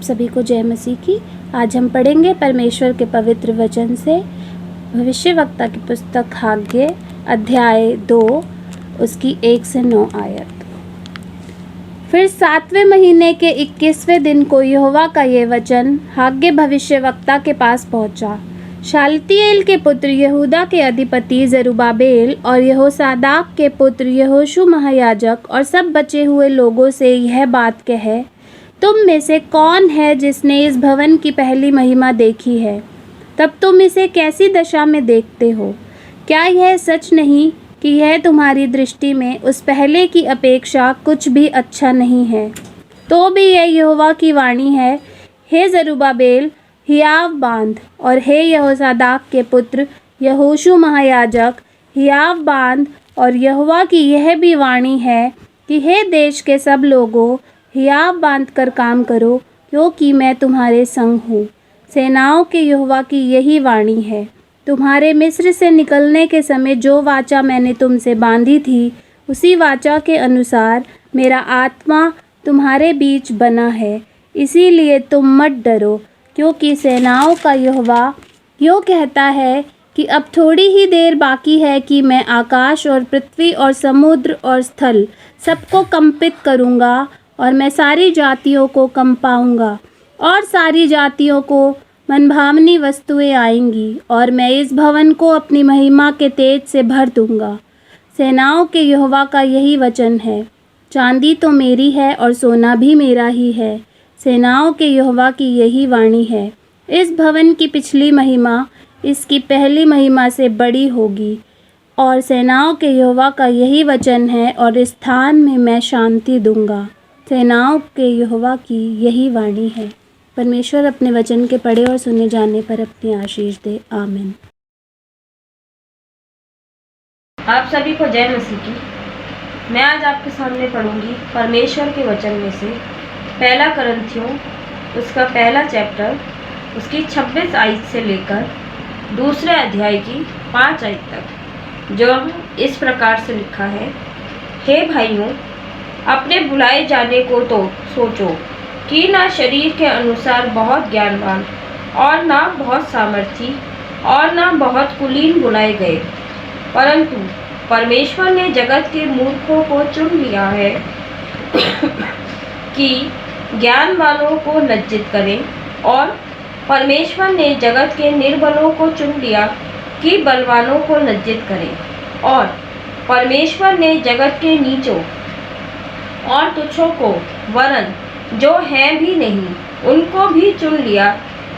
सभी को जय मसीह की। आज हम पढ़ेंगे परमेश्वर के पवित्र वचन से भविष्यवक्ता की पुस्तक हाग्गे अध्याय 2 उसकी 1 से 9 आयत। फिर 7वें महीने के 21वें दिन को यहोवा का ये वचन हाग्गे भविष्यवक्ता के पास पहुंचा। शालतिएल के पुत्र यहूदा के अधिपति जरुब्बाबेल और यहोसादाक के पुत्र यहोशू महायाजक और सब बचे हुए लोगों से यह बात कहे, तुम में से कौन है जिसने इस भवन की पहली महिमा देखी है? तब तुम इसे कैसी दशा में देखते हो? क्या यह सच नहीं कि यह तुम्हारी दृष्टि में उस पहले की अपेक्षा कुछ भी अच्छा नहीं है? तो भी यह यहोवा की वाणी है, हे जरुब्बाबेल हियाव बांध, और हे यहोसादाक के पुत्र यहोशू महायाजक हियाव बांध। और यहोवा की यह भी वाणी है कि हे देश के सब लोगों, हियाव बांध कर काम करो, क्योंकि मैं तुम्हारे संग हूँ। सेनाओं के यहोवा की यही वाणी है, तुम्हारे मिस्र से निकलने के समय जो वाचा मैंने तुमसे बांधी थी, उसी वाचा के अनुसार मेरा आत्मा तुम्हारे बीच बना है। इसीलिए तुम मत डरो, क्योंकि सेनाओं का यहोवा यूँ कहता है कि अब थोड़ी ही देर बाकी है कि मैं आकाश और पृथ्वी और समुद्र और स्थल सबको कंपित करूँगा, और मैं सारी जातियों को कंपाऊँगा, और सारी जातियों को मनभावनी वस्तुएं आएंगी, और मैं इस भवन को अपनी महिमा के तेज से भर दूँगा। सेनाओं के यहोवा का यही वचन है, चांदी तो मेरी है और सोना भी मेरा ही है। सेनाओं के यहोवा की यही वाणी है, इस भवन की पिछली महिमा इसकी पहली महिमा से बड़ी होगी। और सेनाओं के यहोवा का यही वचन है, और इस स्थान में मैं शांति दूंगा। सेनाओं के यहोवा की यही वाणी है। परमेश्वर अपने वचन के पढ़े और सुने जाने पर अपनी आशीष दे। आमीन। आप सभी को जय मसीह की। मैं आज आपके सामने पढ़ूंगी परमेश्वर के वचन में से पहला करंथियों उसका पहला चैप्टर उसकी 26 आयत से लेकर दूसरे अध्याय की 5 आयत तक, जो इस प्रकार से लिखा है। हे भाइयों, अपने बुलाए जाने को तो सोचो कि ना शरीर के अनुसार बहुत ज्ञानवान और ना बहुत सामर्थी और ना बहुत कुलीन बुलाए गए, परंतु परमेश्वर ने जगत के मूर्खों को चुन लिया है कि ज्ञान वालों को लज्जित करें, और परमेश्वर ने जगत के निर्बलों को चुन लिया कि बलवानों को लज्जित करें, और परमेश्वर ने जगत के नीचों और तुच्छों को, वरन जो हैं भी नहीं, उनको भी चुन लिया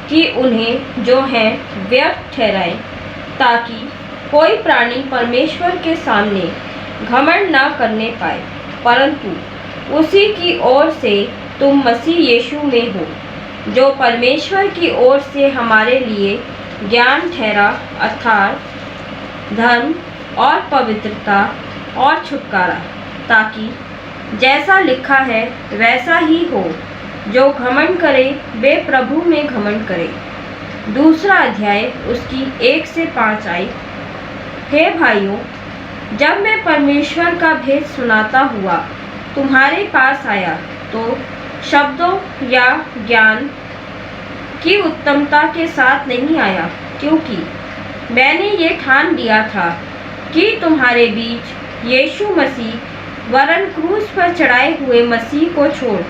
कि उन्हें जो हैं व्यर्थ ठहराए, ताकि कोई प्राणी परमेश्वर के सामने घमंड न करने पाए, परंतु उसी की ओर से तुम मसीह यीशु में हो, जो परमेश्वर की ओर से हमारे लिए ज्ञान ठहरा, अर्थात धर्म और पवित्रता और छुटकारा, ताकि जैसा लिखा है वैसा ही हो, जो घमंड करे वे प्रभु में घमंड करे। दूसरा अध्याय उसकी 1 से 5 आई। हे भाइयों, जब मैं परमेश्वर का भेद सुनाता हुआ तुम्हारे पास आया, तो शब्दों या ज्ञान की उत्तमता के साथ नहीं आया, क्योंकि मैंने ये ठान लिया था कि तुम्हारे बीच यीशु मसीह वरन क्रूस पर चढ़ाए हुए मसीह को छोड़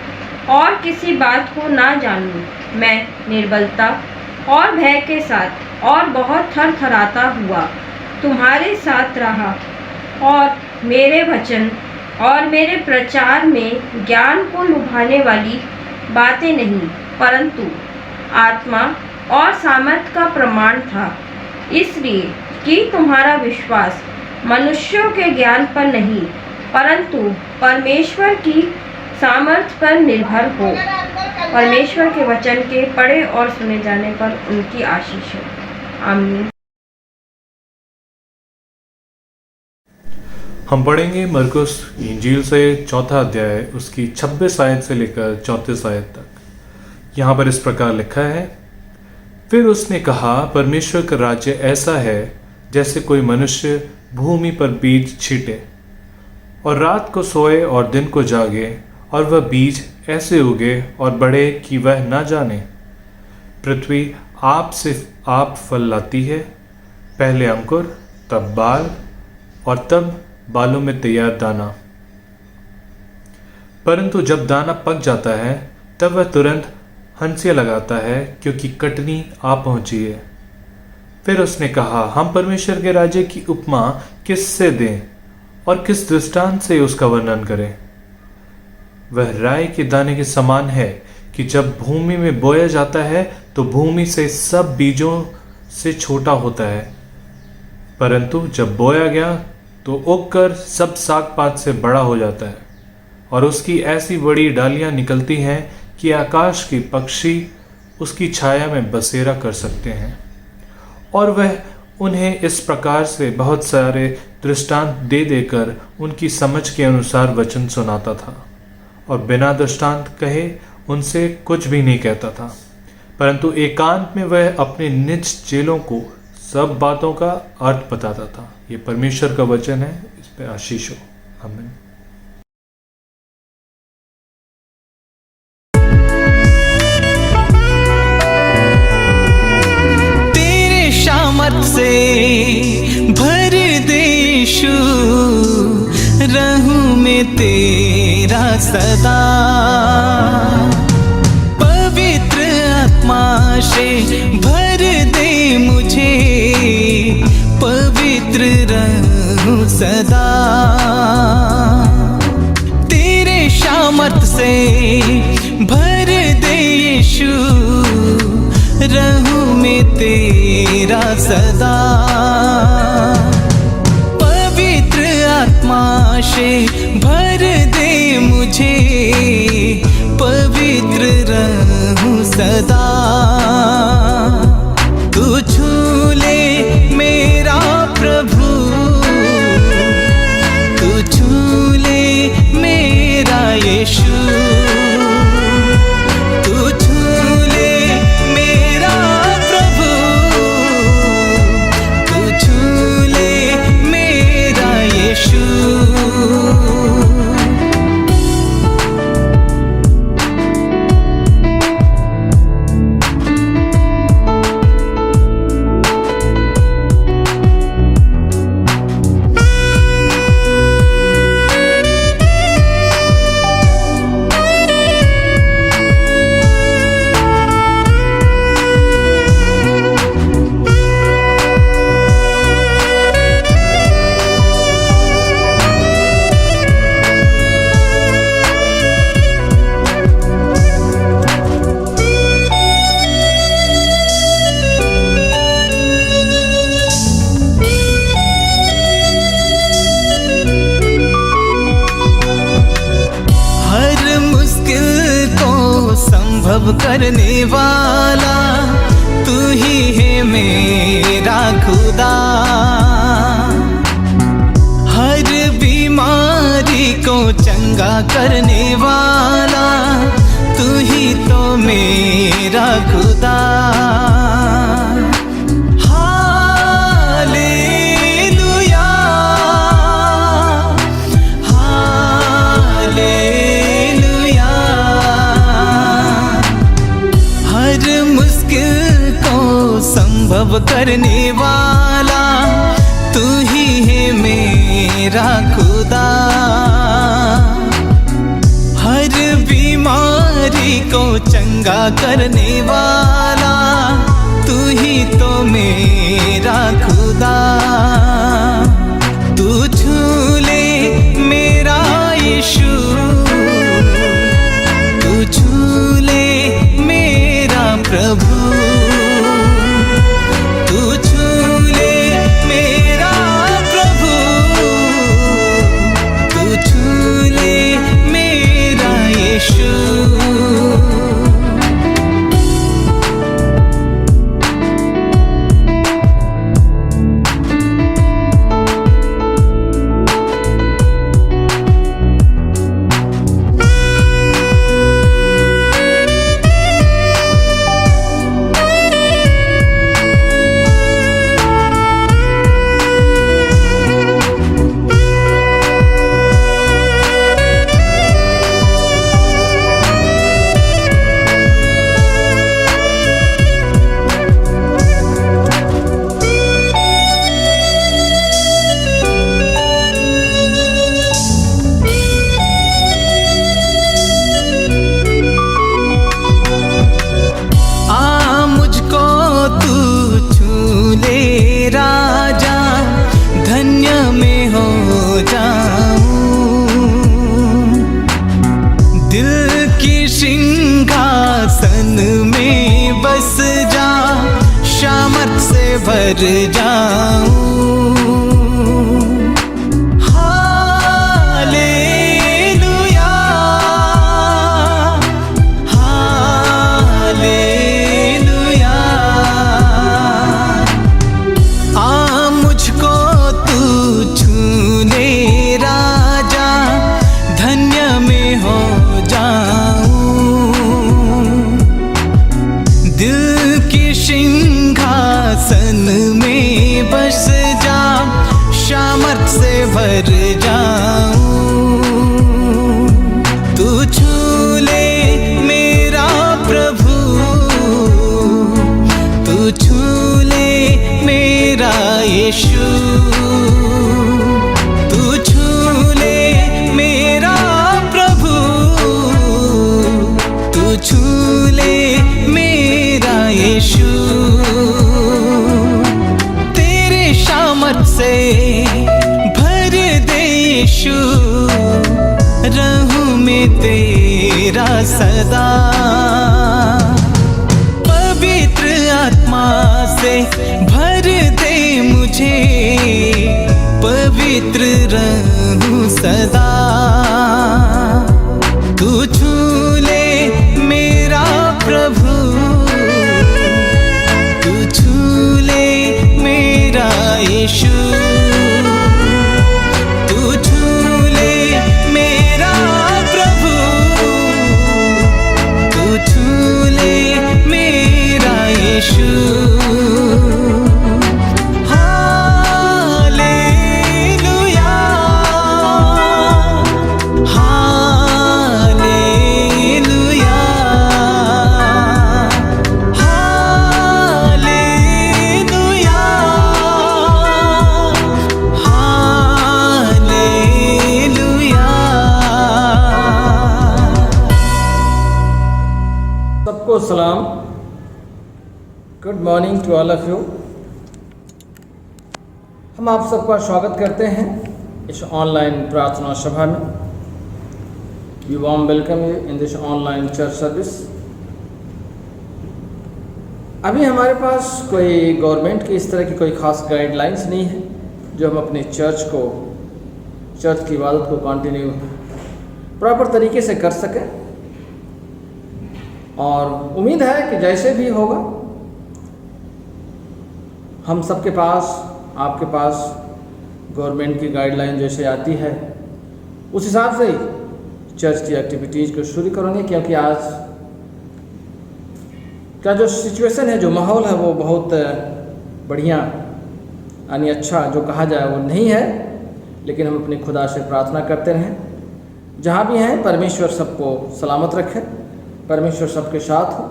और किसी बात को ना जानूं। मैं निर्बलता और भय के साथ और बहुत थरथराता हुआ तुम्हारे साथ रहा, और मेरे वचन और मेरे प्रचार में ज्ञान को लुभाने वाली बातें नहीं, परंतु आत्मा और सामर्थ का प्रमाण था, इसलिए कि तुम्हारा विश्वास मनुष्यों के ज्ञान पर नहीं, परंतु परमेश्वर की सामर्थ पर निर्भर हो। परमेश्वर के वचन के पढ़े और सुने जाने पर उनकी आशीष है। आमीन। हम पढ़ेंगे मरकुस इंजील से 4 अध्याय उसकी 26 आयत से लेकर 34 आयत तक। यहाँ पर इस प्रकार लिखा है, फिर उसने कहा, परमेश्वर का राज्य ऐसा है जैसे कोई मनुष्य भूमि पर बीज छींटे और रात को सोए और दिन को जागे और वह बीज ऐसे उगे और बढ़े कि वह ना जाने। पृथ्वी आप से आप फल लाती है, पहले अंकुर, तब बाल और तब बालों में तैयार दाना। परंतु जब दाना पक जाता है तब वह तुरंत हंसिया लगाता है, क्योंकि कटनी आ पहुंची है। फिर उसने कहा, हम परमेश्वर के राज्य की उपमा किससे दें और किस दृष्टांत से उसका वर्णन करें? वह राई के दाने के समान है कि जब भूमि में बोया जाता है तो भूमि से सब बीजों से छोटा होता है, परंतु जब बोया गया तो उगकर सब साग पात से बड़ा हो जाता है और उसकी ऐसी बड़ी डालियां निकलती हैं कि आकाश के पक्षी उसकी छाया में बसेरा कर सकते हैं। और वह उन्हें इस प्रकार से बहुत सारे दृष्टांत दे देकर उनकी समझ के अनुसार वचन सुनाता था, और बिना दृष्टांत कहे उनसे कुछ भी नहीं कहता था, परंतु एकांत में वह अपने निज चेलों को सब बातों का अर्थ बताता था। ये परमेश्वर का वचन है, इस पे आशीष हो। आमीन। तेरे सामर्थ से भर दे यीशु, रहूं मैं तेरा सदा। पवित्र आत्मा से भर दे मुझे, पवित्र रहूं सदा। तेरे सामर्थ से भर दे यीशु, रहूं मैं तेरा सदा। पवित्र आत्मा से भर दे मुझे, पवित्र रहूं सदा। तू छू ले मेरा प्रभु, तू छू ले मेरा यीशु, तू छू ले मेरा प्रभु, तू छू ले मेरा यीशु। संभव करने वाला तू ही है मेरा खुदा। हर बीमारी को चंगा करने वाला तू ही तो मेरा खुदा। संभव करने वाला तू ही है मेरा खुदा। हर बीमारी को चंगा करने वाला तू ही तो मेरा खुदा। तू छू ले मेरा यीशु, तू छू ले मेरा प्रभु, भर जाऊं। Hallelujah, hallelujah. आ मुझको तू छूने राजा, धन्य में हो जाऊं। दिल के सिंहासन में बस जा, सामर्थ से भर जाऊं। तू छू ले मेरा प्रभु, तू छू ले मेरा यीशु, तू छू ले मेरा प्रभु, तू छू ले मेरा यीशु। तेरे सामर्थ से भर दे यीशु, रहूं मैं तेरा सदा। पवित्र आत्मा से भर दे मुझे, पवित्र रहूं सदा। तू छू ले मेरा प्रभु, तू छू ले मेरा यीशु, तू छू ले मेरा प्रभु, तू छू ले मेरा Yeshu. Hallelujah, hallelujah, hallelujah, hallelujah. सबको सलाम। Good morning to all of you. हम आप सबका स्वागत करते हैं इस ऑनलाइन प्रार्थना सभा में। We warm welcome you in this online church service. अभी हमारे पास कोई गवर्नमेंट की इस तरह की कोई ख़ास गाइडलाइंस नहीं है जो हम अपने चर्च की इबादत को कंटिन्यू प्रॉपर तरीके से कर सकें। और उम्मीद है कि जैसे भी होगा हम सबके पास, आपके पास गवर्नमेंट की गाइडलाइन जैसे आती है उस हिसाब से ही चर्च की एक्टिविटीज़ को शुरू करेंगे, क्योंकि आज का जो सिचुएशन है, जो माहौल है, वो बहुत बढ़िया यानी अच्छा जो कहा जाए वो नहीं है। लेकिन हम अपने खुदा से प्रार्थना करते रहें, जहाँ भी हैं परमेश्वर सबको सलामत रखे, परमेश्वर सबके साथ हो,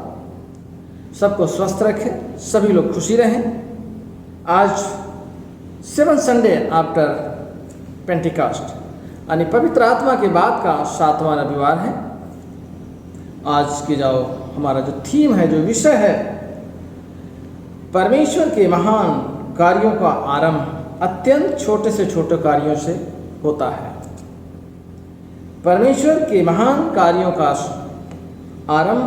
सबको स्वस्थ रखे, सभी लोग खुशी रहें। आज 7 संडे आफ्टर पेंटिकास्ट यानी पवित्र आत्मा के बाद का 7वां रविवार है। आज की जो हमारा जो थीम है, जो विषय है, परमेश्वर के महान कार्यों का आरंभ अत्यंत छोटे से छोटे कार्यों से होता है। परमेश्वर के महान कार्यों का आरंभ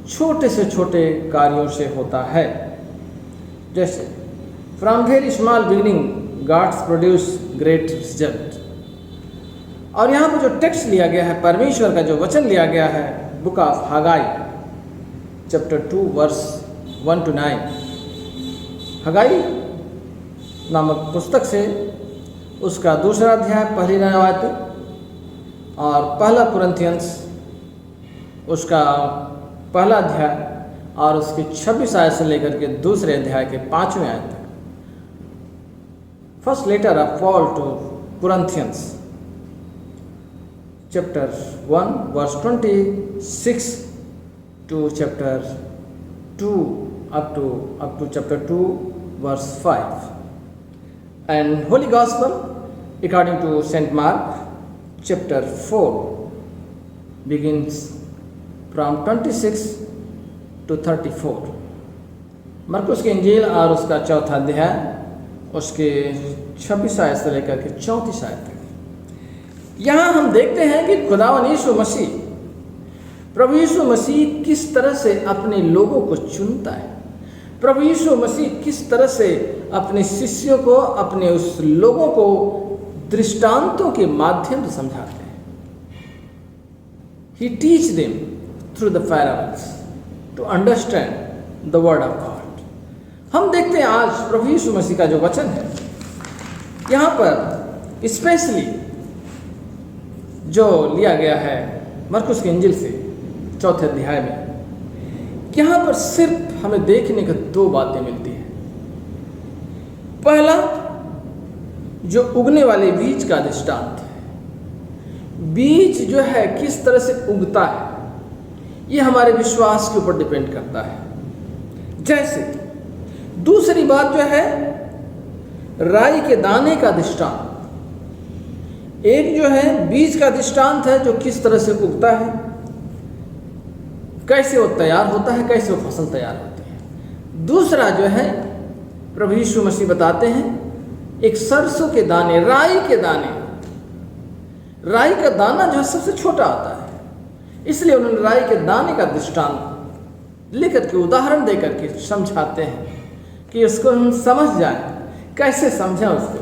छोटे से छोटे कार्यों से होता है। जैसे from very small beginning God's produce great result. और यहाँ पर जो टेक्स्ट लिया गया है, परमेश्वर का जो वचन लिया गया है, book of Haggai chapter 2 verse 1 to 9। Haggai नामक पुस्तक से उसका दूसरा अध्याय पहली 9 आयतें और पहला कुरिन्थियंस उसका पहला अध्याय और उसकी 26 आयत से लेकर के दूसरे अध्याय के 5वें आयत तक। First letter of Paul to Corinthians chapter 1 verse 26 to chapter 2 up to chapter 2 verse 5, and Holy Gospel according to Saint Mark chapter 4 begins from 26 to 34। मरकुस की इंजील और उसका चौथा अध्याय उसके 26 आयत से लेकर के 34 आयत तक। यहाँ हम देखते हैं कि खुदावन यीशु मसीह, प्रभु यीशु मसीह किस तरह से अपने लोगों को चुनता है, प्रभु यीशु मसीह किस तरह से अपने शिष्यों को, अपने उस लोगों को दृष्टांतों के माध्यम से समझाते हैं। He teach them through the parables to understand the word of God. हम देखते हैं आज प्रभु यीशु मसीह का जो वचन है, यहाँ पर स्पेशली जो लिया गया है मरकुस की इंजिल से 4 अध्याय में, यहाँ पर सिर्फ हमें देखने को 2 बातें मिलती हैं। पहला, जो उगने वाले बीज का दृष्टांत है। बीज जो है किस तरह से उगता है, ये हमारे विश्वास के ऊपर डिपेंड करता है। जैसे दूसरी बात जो है राई के दाने का दृष्टांत। एक जो है बीज का दृष्टांत है जो किस तरह से उगता है, कैसे वो तैयार होता है, कैसे वो फसल तैयार होती है। दूसरा जो है प्रभु यीशु मसीह बताते हैं एक सरसों के दाने, राई के दाने। राई का दाना जो है सबसे छोटा आता है, इसलिए उन्होंने राई के दाने का दृष्टांत लेकर के, उदाहरण देकर के समझाते हैं कि उसको हम समझ जाए, कैसे समझें उसको।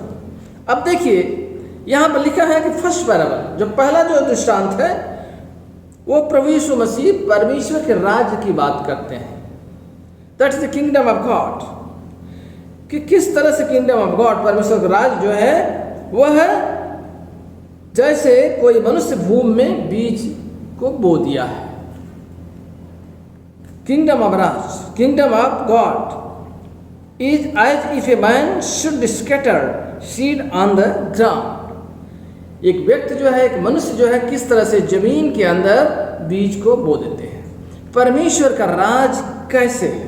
अब देखिए यहाँ पर लिखा है कि फर्स्ट पैराबल, जो पहला जो दृष्टांत है वो प्रभु यीशु मसीह परमेश्वर के राज्य की बात करते हैं। That is the kingdom of God, कि किस तरह से किंगडम ऑफ गॉड, परमेश्वर का राज्य जो है वह है जैसे कोई मनुष्य भूमि में बीज को बो दिया है। किंगडम ऑफ राज, kingdom of God is as if a man should scatter seed on the ground. एक व्यक्ति जो है, एक मनुष्य जो है किस तरह से जमीन के अंदर बीज को बो देते हैं। परमेश्वर का राज कैसे है,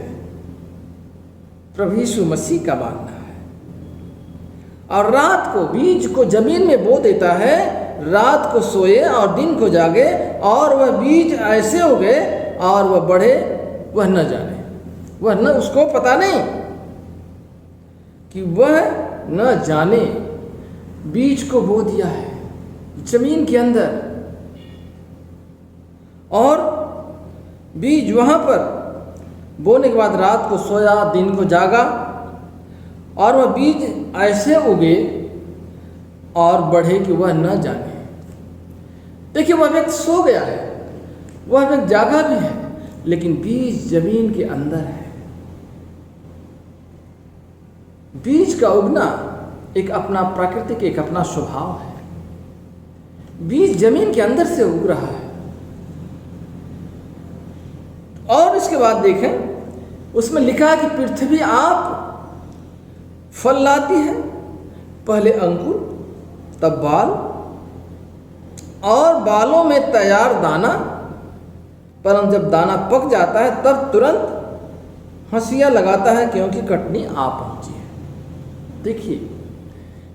प्रभु यीशु मसीह का मानना है। और रात को बीज को जमीन में बो देता है, रात को सोए और दिन को जागे, और वह बीज ऐसे उगे और वह बढ़े, वह न जाने, वह न, उसको पता नहीं कि वह न जाने बीज को बो दिया है जमीन के अंदर, और बीज वहां पर बोने के बाद रात को सोया, दिन को जागा, और वह बीज ऐसे उगे और बढ़े कि वह न जाने। देखिए वह व्यक्ति सो गया है, वह व्यक्ति जागा भी है, लेकिन बीज जमीन के अंदर है। बीज का उगना एक अपना प्राकृतिक, एक अपना स्वभाव है। बीज जमीन के अंदर से उग रहा है। और इसके बाद देखें, उसमें लिखा है कि पृथ्वी आप फल लाती है, पहले अंकुर, तब बाल, और बालों में तैयार दाना, परंतु जब दाना पक जाता है तब तुरंत हंसियां लगाता है क्योंकि कटनी आ पहुंची है। देखिए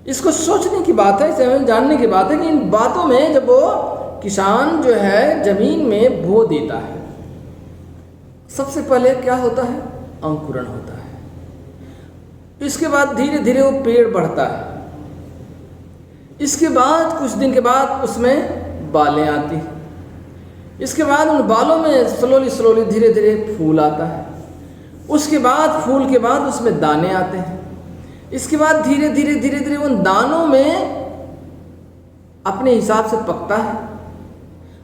इसको सोचने की बात है, इसे जानने की बात है कि इन बातों में जब वो किसान जो है जमीन में बो देता है, सबसे पहले क्या होता है, अंकुरण होता है। इसके बाद धीरे धीरे वो पेड़ बढ़ता है। इसके बाद कुछ दिन के बाद उसमें बालें आती हैं। इसके बाद उन बालों में स्लोली धीरे धीरे फूल आता है। उसके बाद फूल के बाद उसमें दाने आते हैं। इसके बाद धीरे धीरे उन दानों में अपने हिसाब से पकता है,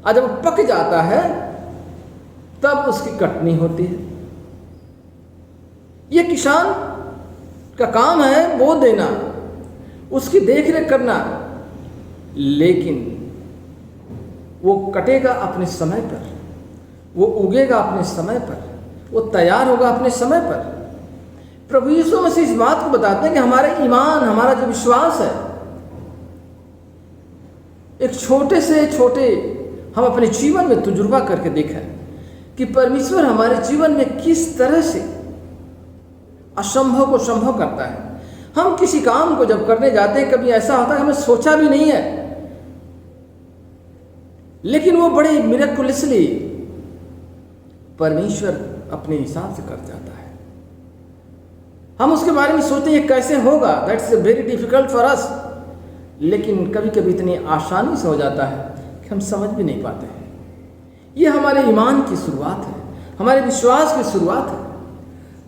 और जब पक जाता है तब उसकी कटनी होती है। ये किसान का काम है बो देना, उसकी देखरेख करना, लेकिन वो कटेगा अपने समय पर, वो उगेगा अपने समय पर, वो तैयार होगा अपने समय पर। प्रभु यीशु मसीह इस बात को बताते हैं कि हमारे ईमान, हमारा जो विश्वास है, एक छोटे से छोटे हम अपने जीवन में तजुर्बा करके देखें कि परमेश्वर हमारे जीवन में किस तरह से असंभव को संभव करता है। हम किसी काम को जब करने जाते हैं, कभी ऐसा होता है हमें सोचा भी नहीं है, लेकिन वो बड़े मिरेकुलसली परमेश्वर अपने हिसाब से कर जाता है। हम उसके बारे में सोचते हैं कैसे होगा, that's very difficult for us, लेकिन कभी कभी इतनी आसानी से हो जाता है कि हम समझ भी नहीं पाते हैं। ये हमारे ईमान की शुरुआत है, हमारे विश्वास की शुरुआत है।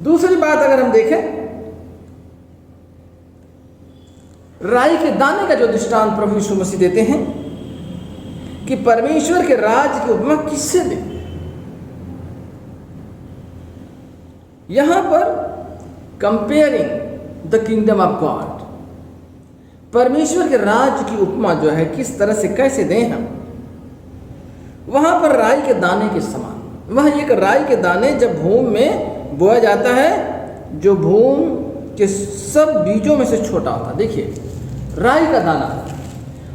दूसरी बात अगर हम देखें, राई के दाने का जो दृष्टांत प्रभु यीशु मसीह देते हैं कि परमेश्वर के राज्य की उपमा किससे दे। यहां पर comparing the kingdom of God, परमेश्वर के राज्य की उपमा जो है किस तरह से कैसे दें हम, वहां पर राई के दाने के समान। वह एक राई के दाने जब भूमि में बोया जाता है, जो भूमि के सब बीजों में से छोटा होता है। देखिए राई का दाना,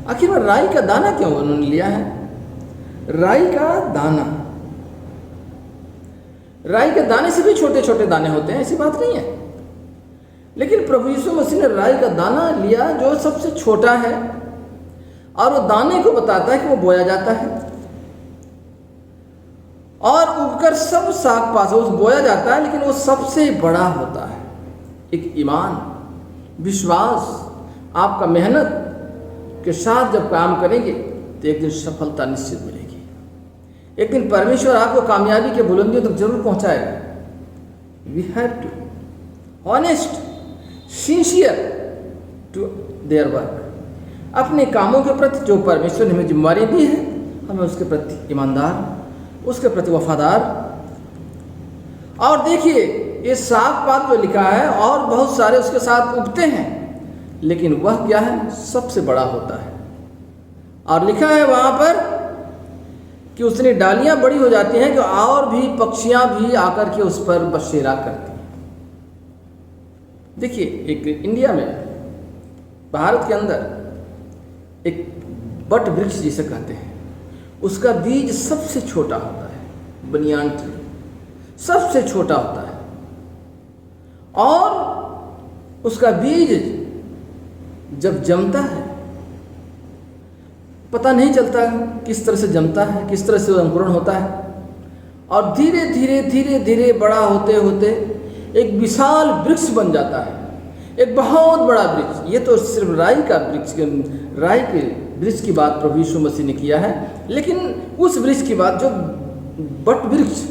आखिर में राई का दाना क्यों उन्होंने लिया है? राई का दाना, राई के दाने से भी छोटे छोटे दाने होते हैं, ऐसी बात नहीं है, लेकिन प्रभु यीशु मसीह ने राई का दाना लिया जो सबसे छोटा है, और वो दाने को बताता है कि वो बोया जाता है और उगकर सब साग पात उस बोया जाता है, लेकिन वो सबसे बड़ा होता है। एक ईमान, विश्वास, आपका मेहनत के साथ जब काम करेंगे तो एक दिन सफलता निश्चित मिलेगी। एक दिन परमेश्वर आपको कामयाबी के बुलंदियों तक जरूर पहुंचाएगा। We have to honest, sincere to their work. अपने कामों के प्रति जो परमेश्वर ने हमें जिम्मेदारी दी है, हमें उसके प्रति ईमानदार, उसके प्रति वफादार। और देखिए ये साग पात जो लिखा है और बहुत सारे उसके साथ उगते हैं, लेकिन वह क्या है? सबसे बड़ा होता है। और लिखा है वहां पर कि उसने डालियां बड़ी हो जाती हैं कि और भी पक्षियां भी आकर के उस पर बसेरा करती हैं। देखिए एक इंडिया में, भारत के अंदर एक बट वृक्ष जिसे कहते हैं, उसका बीज सबसे छोटा होता है, बनियान ट्री सबसे छोटा होता है, और उसका बीज जब जमता है पता नहीं चलता किस तरह से जमता है, किस तरह से अंकुरण होता है, और धीरे धीरे धीरे धीरे बड़ा होते होते एक विशाल वृक्ष बन जाता है, एक बहुत बड़ा वृक्ष। ये तो सिर्फ राई का वृक्ष, राई के वृक्ष की बात प्रभु यीशु मसीह ने किया है, लेकिन उस वृक्ष की बात जो बट वृक्ष,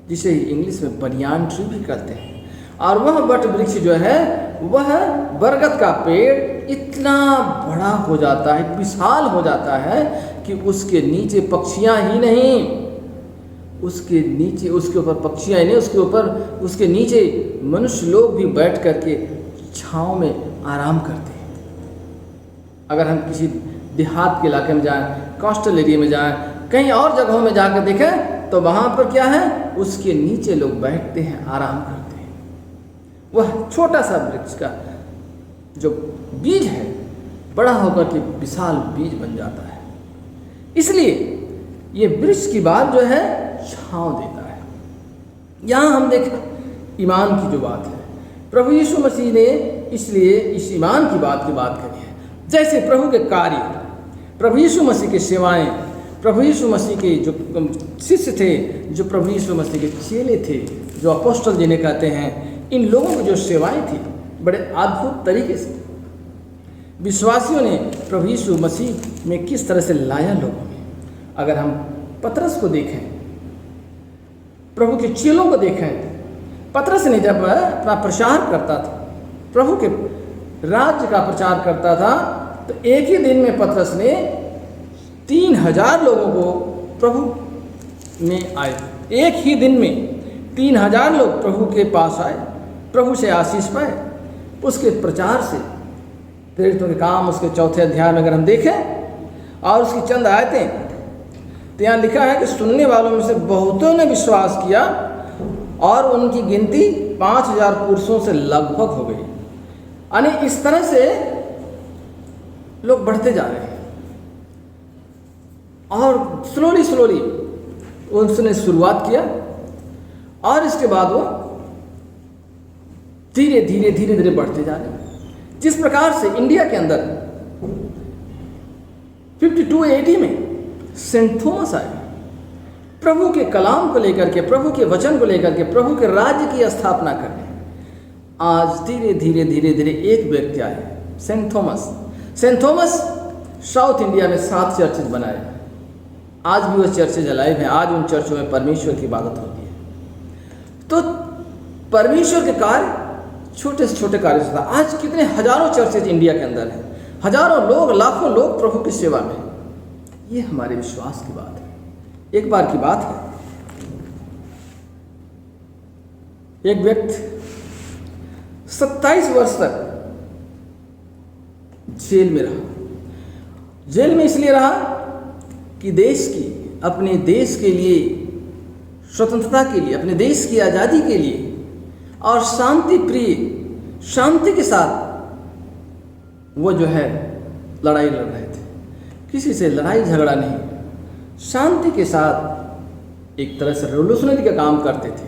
जिसे इंग्लिश में बनियान ट्री भी कहते हैं, और वह बट वृक्ष जो है वह बरगद का पेड़ इतना बड़ा हो जाता है, विशाल हो जाता है कि उसके नीचे पक्षियां ही नहीं, उसके नीचे, उसके ऊपर पक्षियां ही नहीं, उसके ऊपर, उसके नीचे मनुष्य लोग भी बैठ करके छांव में आराम करते हैं। अगर हम किसी देहात के इलाके में जाएं, कोस्टल एरिया में जाएं, कहीं और जगहों में जाकर देखें तो वहाँ पर क्या है? उसके नीचे लोग बैठते हैं, आराम करते हैं। वह छोटा सा वृक्ष का जो बीज है बड़ा होकर के विशाल बीज बन जाता है। इसलिए ये वृक्ष की बात जो है छांव देता है। यहाँ हम देखें ईमान की जो बात है, प्रभु यीशु मसीह ने इसलिए इस ईमान की बात करी है। जैसे प्रभु के कार्य, प्रभु यीशु मसीह की सेवाएं, प्रभु यीशु मसीह के जो शिष्य थे, जो प्रभु यीशु मसीह के चेले थे, जो अपोस्टल जिन्हें कहते हैं, इन लोगों की जो सेवाएं थी बड़े अद्भुत तरीके से विश्वासियों ने प्रभु यीशु मसीह में किस तरह से लाया लोगों में। अगर हम पतरस को देखें, प्रभु के चेलों को देखें, पतरस ने जब अपना प्रचार करता था, प्रभु के राज्य का प्रचार करता था, तो एक ही दिन में पतरस ने 3000 लोगों को प्रभु में आए। एक ही दिन में 3000 लोग प्रभु के पास आए, प्रभु से आशीष पाए उसके प्रचार से। प्रेरितों के काम उसके 4 अध्याय में अगर हम देखें और उसकी चंद आयतें, तो यहाँ लिखा है कि सुनने वालों में से बहुतों ने विश्वास किया और उनकी गिनती 5000 पुरुषों से लगभग हो गई। यानी इस तरह से लोग बढ़ते जा रहे हैं और स्लोली उसने शुरुआत किया और इसके बाद वो धीरे धीरे बढ़ते जा रहे हैं। जिस प्रकार से इंडिया के अंदर 52 AD में सेंट थॉमस आए, प्रभु के कलाम को लेकर के, प्रभु के वचन को लेकर के, प्रभु के राज्य की स्थापना करने। आज धीरे धीरे एक व्यक्ति आए, saint Thomas. Saint Thomas South India में 7 चर्चेज बनाए। आज भी वो चर्चेज अलाइव हैं। आज उन चर्चों में परमेश्वर की इबादत होती है। तो परमेश्वर के कार्य छोटे से छोटे कार्य से था। आज कितने हजारों चर्चेज इंडिया के अंदर हैं, हजारों लोग, लाखों लोग प्रभु की सेवा में। ये हमारे विश्वास की बात है। एक बार की बात है, एक व्यक्ति 27 वर्ष तक जेल में रहा। जेल में इसलिए रहा कि देश की, अपने देश के लिए, स्वतंत्रता के लिए, अपने देश की आज़ादी के लिए और शांति प्रिय, शांति के साथ वो जो है लड़ाई लड़ रहे थे। किसी से लड़ाई झगड़ा नहीं, शांति के साथ एक तरह से रेवोल्यूशनरी का काम करते थे।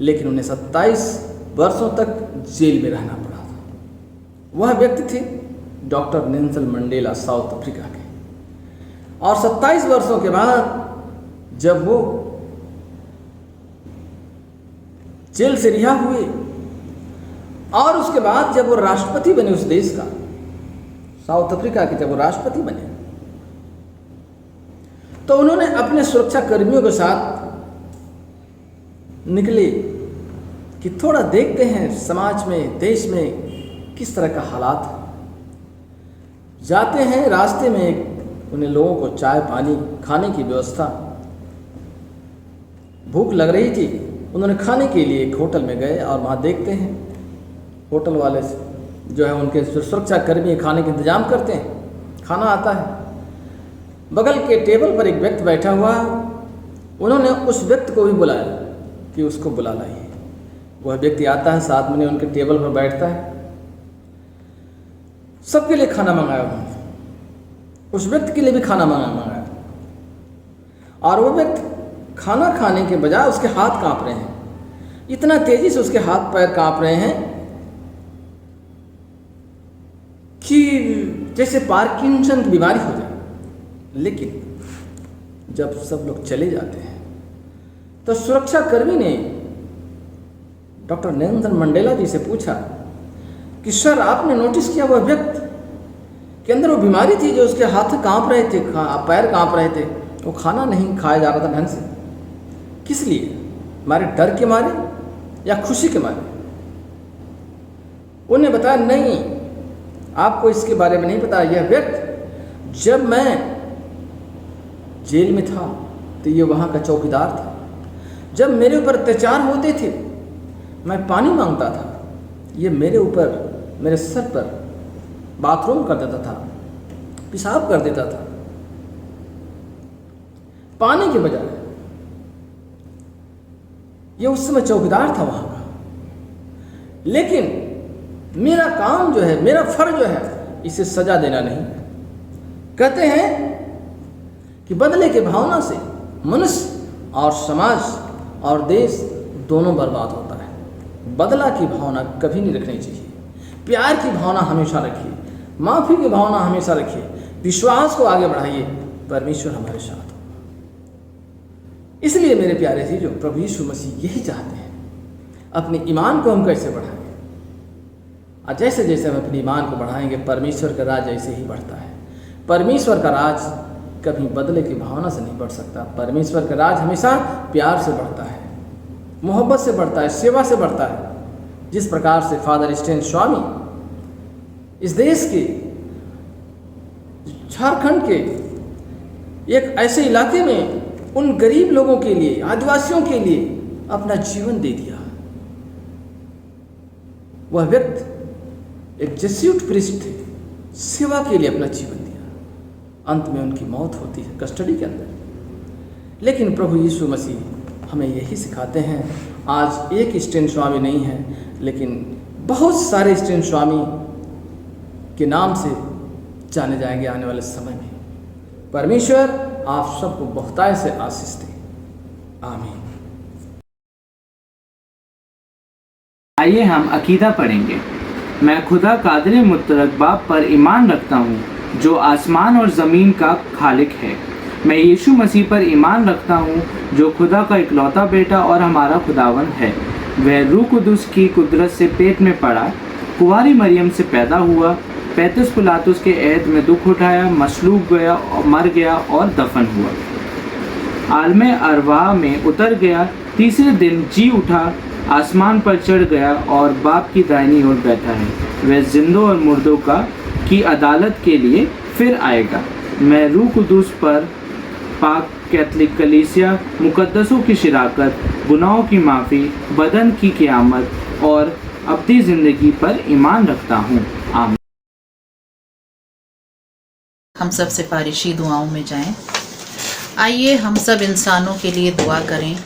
लेकिन उन्हें 27 वर्षों तक जेल में रहना पड़ा था। वह व्यक्ति थे doctor Nelson Mandela, south Africa के। और 27 वर्षों के बाद जब वो जेल से रिहा हुए और उसके बाद जब वो राष्ट्रपति बने उस देश का, साउथ अफ्रीका के, जब वो राष्ट्रपति बने तो उन्होंने अपने सुरक्षा कर्मियों के साथ निकले कि थोड़ा देखते हैं समाज में, देश में किस तरह का हालात है। जाते हैं, रास्ते में उन्हें लोगों को चाय पानी खाने की व्यवस्था, भूख लग रही थी, उन्होंने खाने के लिए एक होटल में गए और वहाँ देखते हैं होटल वाले जो है उनके सुरक्षा कर्मी खाने का इंतजाम करते हैं। खाना आता है, बगल के टेबल पर एक व्यक्ति बैठा हुआ, उन्होंने उस व्यक्ति को भी बुलाया कि उसको बुला लाइए। वह व्यक्ति आता है, 7 महीने उनके टेबल पर बैठता है, सबके लिए खाना मंगाया उन्होंने, उस व्यक्ति के लिए भी खाना मंगाया। और वो व्यक्ति खाना खाने के बजाय उसके हाथ कांप रहे हैं, इतना तेजी से उसके हाथ पैर कांप रहे हैं कि जैसे पार्किंसन की बीमारी हो जाए। लेकिन जब सब लोग चले जाते हैं तो सुरक्षा कर्मी ने डॉक्टर नेल्सन मंडेला जी से पूछा कि सर, आपने नोटिस किया वह व्यक्ति के अंदर वो बीमारी थी जो उसके हाथ कांप रहे थे, पैर कांप रहे थे, वो खाना नहीं खाया जा रहा था ढंग से। किस लिए? हमारे डर के मारे या खुशी के मारे? उन्हें बताया नहीं, आपको इसके बारे में नहीं पता। यह व्यक्ति जब मैं जेल में था तो ये वहाँ का चौकीदार था। जब मेरे ऊपर अत्याचार होते थे, मैं पानी मांगता था, ये मेरे ऊपर, मेरे सर पर बाथरूम कर देता था, पेशाब कर देता था पानी के बजाय। ये उस समय चौकीदार था वहाँ का। लेकिन मेरा काम जो है, मेरा फर्ज जो है, इसे सजा देना नहीं। कहते हैं कि बदले के भावना से मनुष्य और समाज और देश दोनों बर्बाद होता है। बदला की भावना कभी नहीं रखनी चाहिए। प्यार की भावना हमेशा रखिए, माफ़ी की भावना हमेशा रखिए, विश्वास को आगे बढ़ाइए, परमेश्वर हमारे साथ हो। इसलिए मेरे प्यारे थे, जो प्रभु यीशु मसीह यही चाहते हैं, अपने ईमान को हम कैसे बढ़ाएंगे। और जैसे जैसे हम अपने ईमान को बढ़ाएंगे, परमेश्वर का राज ऐसे ही बढ़ता है। परमेश्वर का राज कभी बदले की भावना से नहीं बढ़ सकता। परमेश्वर का राज हमेशा प्यार से बढ़ता है, मोहब्बत से बढ़ता है, सेवा से बढ़ता है। जिस प्रकार से फादर स्टैन स्वामी इस देश के, झारखंड के एक ऐसे इलाके में उन गरीब लोगों के लिए, आदिवासियों के लिए अपना जीवन दे दिया। वह व्यक्ति एक जेस्यूट प्रीस्ट थे, सेवा के लिए अपना जीवन दिया। अंत में उनकी मौत होती है कस्टडी के अंदर। लेकिन प्रभु यीशु मसीह हमें यही सिखाते हैं। आज एक स्टैन स्वामी नहीं है, लेकिन बहुत सारे स्टैन स्वामी के नाम से जाने जाएंगे आने वाले समय में। परमेश्वर आप सबको बहुतायत से आशीष दे। आमीन। आइए हम अकीदा पढ़ेंगे। मैं खुदा कादिर मुतलक बाप पर ईमान रखता हूँ, जो आसमान और ज़मीन का खालिक है। मैं यीशु मसीह पर ईमान रखता हूँ, जो खुदा का इकलौता बेटा और हमारा खुदावन है। वह रूह कुदुस की कुदरत से पेट में पड़ा, कुंवारी मरियम से पैदा हुआ, 35 पिलातुस के ऐद में दुख उठाया, मसलूब गया और मर गया और दफन हुआ। आलमे अरवाह में उतर गया, तीसरे दिन जी उठा, आसमान पर चढ़ गया और बाप की दाहिनी ओर बैठा है। वह जिंदों और मुर्दों की अदालत के लिए फिर आएगा। मैं रूह कुदूस पर, पाक कैथलिक कलीसिया, मुकद्दसों की शिराकत, गुनाहों की माफ़ी, बदन की क़यामत और अब्दी ज़िंदगी पर ईमान रखता हूँ। आमीन। हम सब सिफारिशी दुआओं में जाएं। आइए हम सब इंसानों के लिए दुआ करें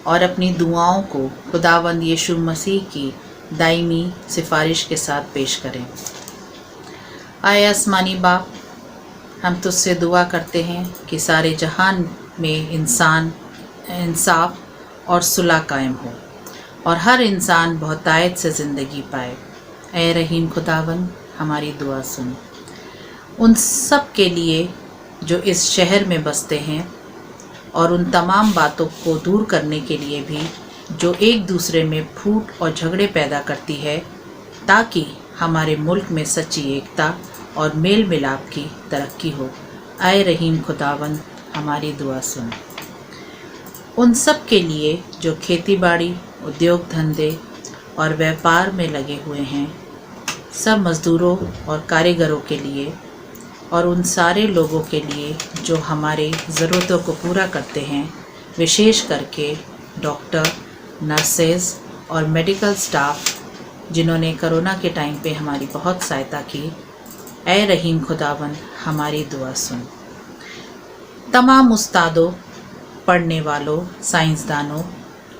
और अपनी दुआओं को खुदावंद यीशु मसीह की दायमी सिफारिश के साथ पेश करें। आए आसमानी बाप, हम तुझसे दुआ करते हैं कि सारे जहान में इंसाफ और सुलह कायम हो और हर इंसान बहुतायत से ज़िंदगी पाए। ऐ रहीम खुदावंद, हमारी दुआ सुन। उन सब के लिए जो इस शहर में बसते हैं और उन तमाम बातों को दूर करने के लिए भी जो एक दूसरे में फूट और झगड़े पैदा करती है, ताकि हमारे मुल्क में सच्ची एकता और मेल मिलाप की तरक्की हो। आए रहीम खुदावंद, हमारी दुआ सुन। उन सब के लिए जो खेती बाड़ी, उद्योग धंधे और व्यापार में लगे हुए हैं, सब मज़दूरों और कारीगरों के लिए और उन सारे लोगों के लिए जो हमारे ज़रूरतों को पूरा करते हैं, विशेष करके डॉक्टर, नर्सेज और मेडिकल स्टाफ जिन्होंने कोरोना के टाइम पे हमारी बहुत सहायता की। ऐ रहीम खुदावंद, हमारी दुआ सुन। तमाम उस्तादों, पढ़ने वालों, साइंसदानों,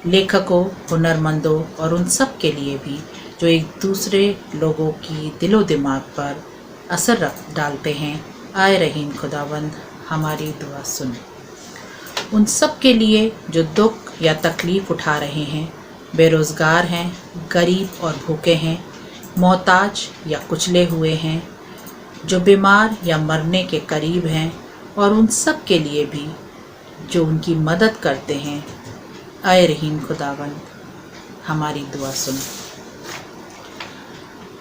लेखकों, हुनरमंदों और उन सब के लिए भी जो एक दूसरे लोगों की दिलो दिमाग पर असर डालते हैं। आए रहीम खुदावंद, हमारी दुआ सुन। उन सब के लिए जो दुख या तकलीफ़ उठा रहे हैं, बेरोज़गार हैं, गरीब और भूखे हैं, मोहताज या कुचले हुए हैं, जो बीमार या मरने के करीब हैं, और उन सब के लिए भी जो उनकी मदद करते हैं। आए रहीम खुदावंद, हमारी दुआ सुन।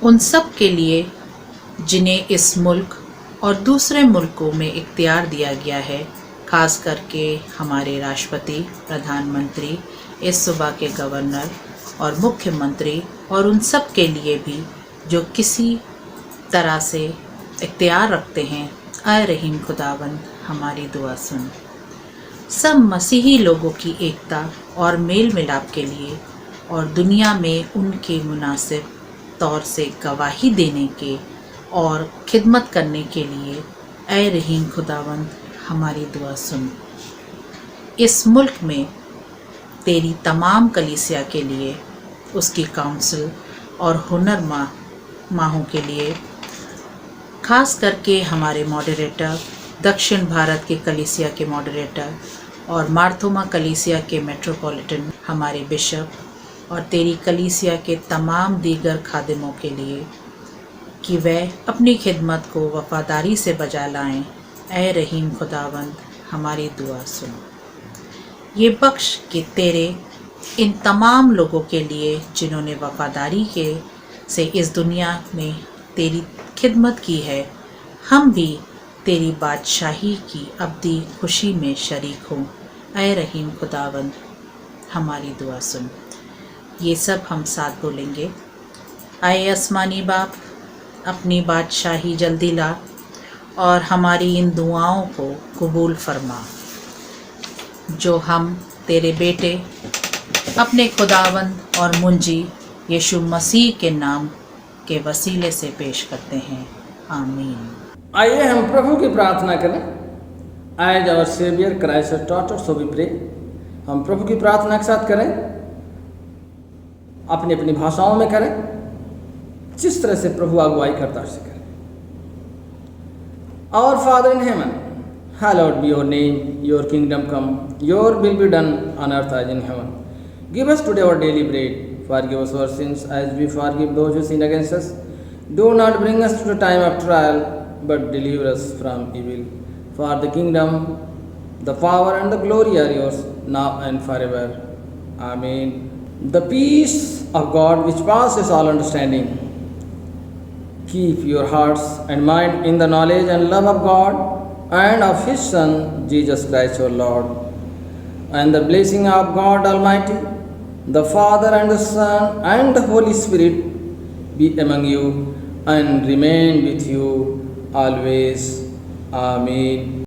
उन सब के लिए जिन्हें इस मुल्क और दूसरे मुल्कों में इख्तियार दिया गया है, ख़ास करके हमारे राष्ट्रपति, प्रधानमंत्री, इस सूबा के गवर्नर और मुख्यमंत्री, और उन सब के लिए भी जो किसी तरह से इख्तियार रखते हैं। आए रहीम खुदावंद, हमारी दुआ सुन। सब मसीही लोगों की एकता और मेल मिलाप के लिए और दुनिया में उनके मुनासिब तौर से गवाही देने के और खिदमत करने के लिए ऐ रहीम खुदावंद, हमारी दुआ सुन। इस मुल्क में तेरी तमाम कलीसिया के लिए, उसकी काउंसिल और माहों के लिए, ख़ास करके हमारे मॉडरेटर, दक्षिण भारत के कलीसिया के मॉडरेटर और मार्थोमा कलीसिया के मेट्रोपॉलिटन, हमारे बिशप और तेरी कलीसिया के तमाम दीगर खादिमों के लिए कि वह अपनी खिदमत को वफ़ादारी से बजा लाएं। ऐ रहीम खुदावंद, हमारी दुआ सुन। ये बख्श कि तेरे इन तमाम लोगों के लिए जिन्होंने वफ़ादारी से इस दुनिया में तेरी खिदमत की है, हम भी तेरी बादशाही की अब्दी खुशी में शरीक हों। ऐ रहीम खुदावंद, हमारी दुआ सुन। ये सब हम साथ बोलेंगे। आए आसमानी बाप, अपनी बादशाही जल्दी ला और हमारी इन दुआओं को कबूल फरमा जो हम तेरे बेटे, अपने खुदावंद और मुंजी यीशु मसीह के नाम के वसीले से पेश करते हैं। आमीन। आइए हम प्रभु की प्रार्थना करें। As our saviour Christ has taught us, so we pray. हम प्रभु की प्रार्थना के साथ करें, अपनी अपनी भाषाओं में करें, जिस तरह से प्रभु अगुवाई करता है उसे करें। Our Father in heaven, hallowed be your name, your kingdom come, your will be done on earth as in heaven. Give us today our daily bread. Forgive us our sins as we forgive those who sin against us. Do not bring us to the time of trial, but deliver us from evil. For the kingdom, the power and the glory are yours, now and forever. Amen. The peace of God which passes all understanding, keep your hearts and mind in the knowledge and love of God and of His Son, Jesus Christ our Lord. And the blessing of God Almighty, the Father and the Son and the Holy Spirit be among you and remain with you always. Amen.